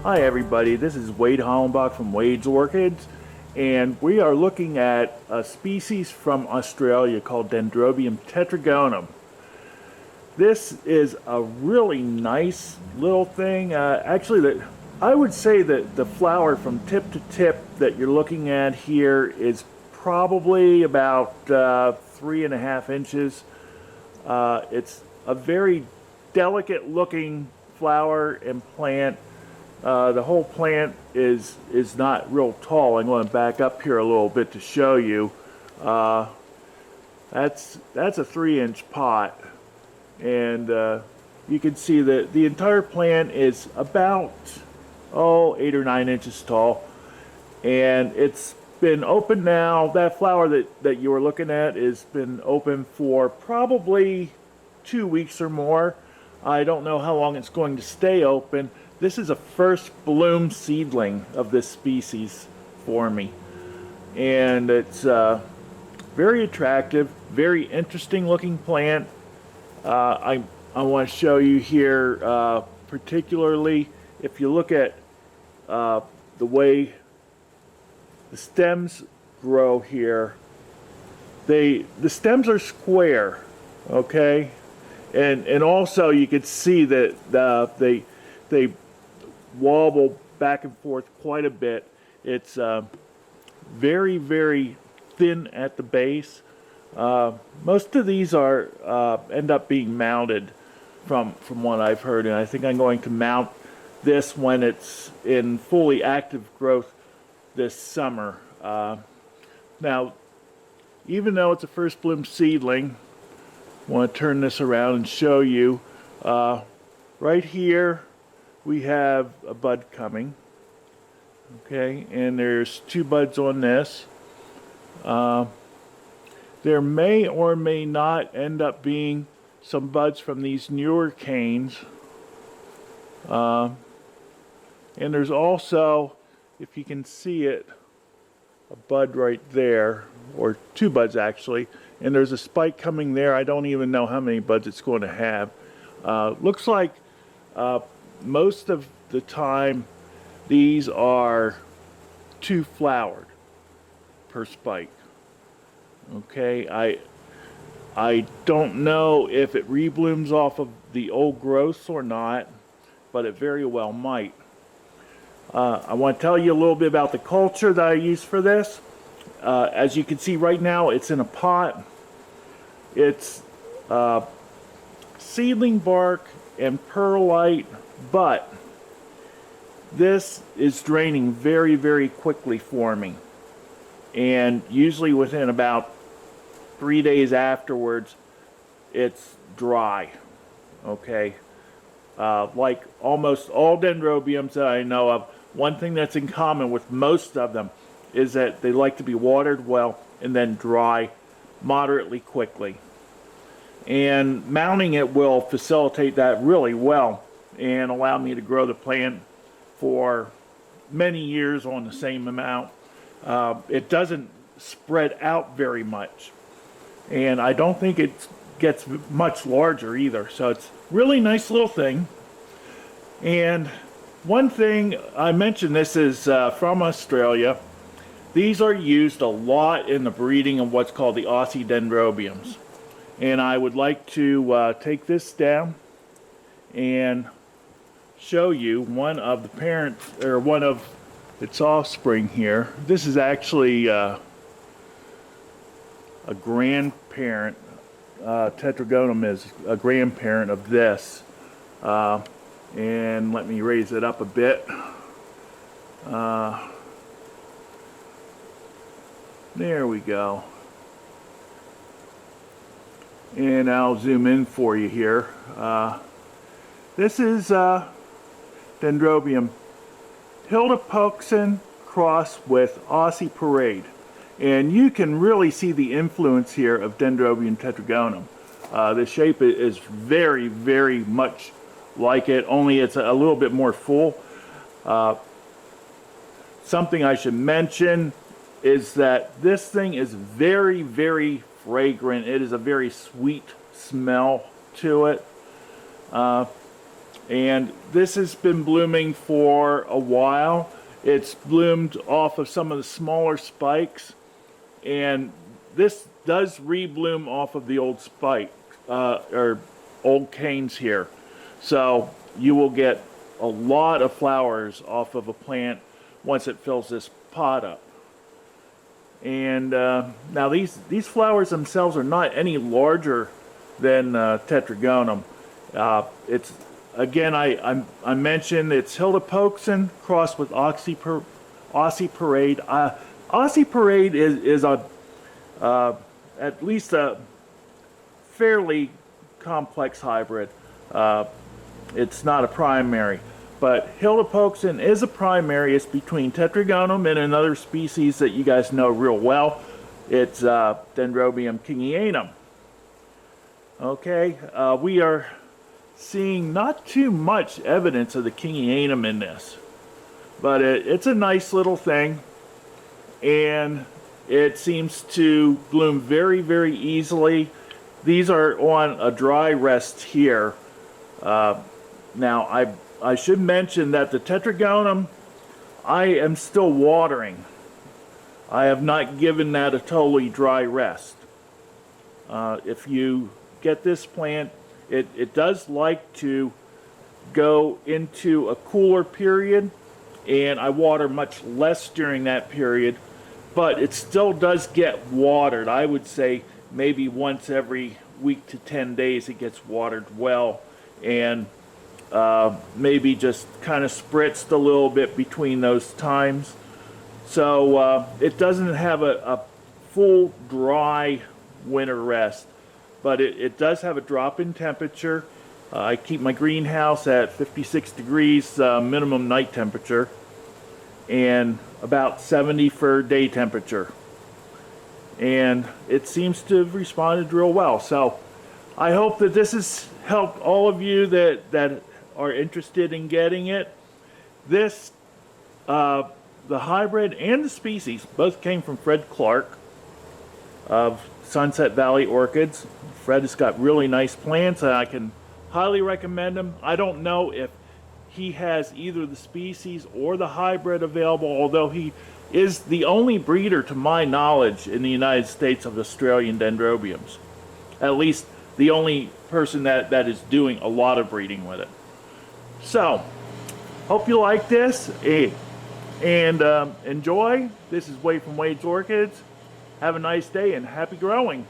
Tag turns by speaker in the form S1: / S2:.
S1: Hi everybody, this is Wade Hollenbach from Wade's Orchids, and we are looking at a species from Australia called Dendrobium tetragonum. This is a really nice little thing. I would say that the flower from tip to tip that you're looking at here is probably about 3.5 inches. It's a very delicate looking flower and plant. The whole plant is not real tall. I'm going to back up here a little bit to show you. That's a 3-inch pot, and you can see that the entire plant is about 8 or 9 inches tall, and it's been open now. That flower that you were looking at has been open for probably 2 weeks or more. I don't know how long it's going to stay open. This is a first bloom seedling of this species for me, and it's very attractive, very interesting looking plant. I want to show you here, particularly if you look at the way the stems grow here. The stems are square, okay, and also you can see that they wobble back and forth quite a bit. It's very, very thin at the base. Most of these are end up being mounted from what I've heard, and I think I'm going to mount this when it's in fully active growth this summer. Now, even though it's a first bloom seedling, I want to turn this around and show you. Right here we have a bud coming, okay, and there's 2 buds on this. There may or may not end up being some buds from these newer canes, and there's also, if you can see it, a bud right there, or 2 buds actually, and there's a spike coming there. I don't even know how many buds it's going to have. Looks like most of the time these are 2 flowered per spike. Okay, I don't know if it reblooms off of the old growths or not, but it very well might. I want to tell you a little bit about the culture that I use for this. As you can see right now, it's in a pot. It's seedling bark and perlite, but this is draining very, very quickly for me, and usually within about 3 days afterwards it's dry. Okay, like almost all dendrobiums that I know of, one thing that's in common with most of them is that they like to be watered well and then dry moderately quickly, and mounting it will facilitate that really well and allow me to grow the plant for many years on the same amount. It doesn't spread out very much, and I don't think it gets much larger either, so it's really nice little thing. And one thing I mentioned, this is from Australia. These are used a lot in the breeding of what's called the Aussie dendrobiums, and I would like to take this down and show you one of the parents, or one of its offspring here. This is actually a grandparent. Tetragonum is a grandparent of this, and let me raise it up a bit. There we go, and I'll zoom in for you here. This is Dendrobium Hilda crossed with Aussie Parade, and you can really see the influence here of Dendrobium tetragonum. The shape is very, very much like it, only it's a little bit more full. Something I should mention is that this thing is very, very fragrant. It is a very sweet smell to it. And this has been blooming for a while. It's bloomed off of some of the smaller spikes, and this does rebloom off of the old spike or old canes here. So you will get a lot of flowers off of a plant once it fills this pot up. And now these flowers themselves are not any larger than tetragonum. It's again, I mentioned it's Hilda Pokson crossed with Aussie Parade. Aussie Parade is a at least a fairly complex hybrid. It's not a primary, but Hilda Pokson is a primary. It's between tetragonum and another species that you guys know real well. It's Dendrobium kingianum. Okay, we are seeing not too much evidence of the kingianum in this, but it's a nice little thing, and it seems to bloom very, very easily. These are on a dry rest here. Now I should mention that the tetragonum, I am still watering. I have not given that a totally dry rest. If you get this plant, it does like to go into a cooler period, and I water much less during that period, but it still does get watered. I would say maybe once every week to 10 days it gets watered well, and maybe just kind of spritzed a little bit between those times. So it doesn't have a full dry winter rest, but it does have a drop in temperature. I keep my greenhouse at 56 degrees minimum night temperature and about 70 for day temperature. And it seems to have responded real well. So I hope that this has helped all of you that are interested in getting it. This, the hybrid and the species both came from Fred Clark of Sunset Valley Orchids. Fred has got really nice plants, and I can highly recommend them. I don't know if he has either the species or the hybrid available, although he is the only breeder, to my knowledge, in the United States of Australian Dendrobiums. At least the only person that is doing a lot of breeding with it. So, hope you like this, and enjoy. This is Wade from Wade's Orchids. Have a nice day and happy growing.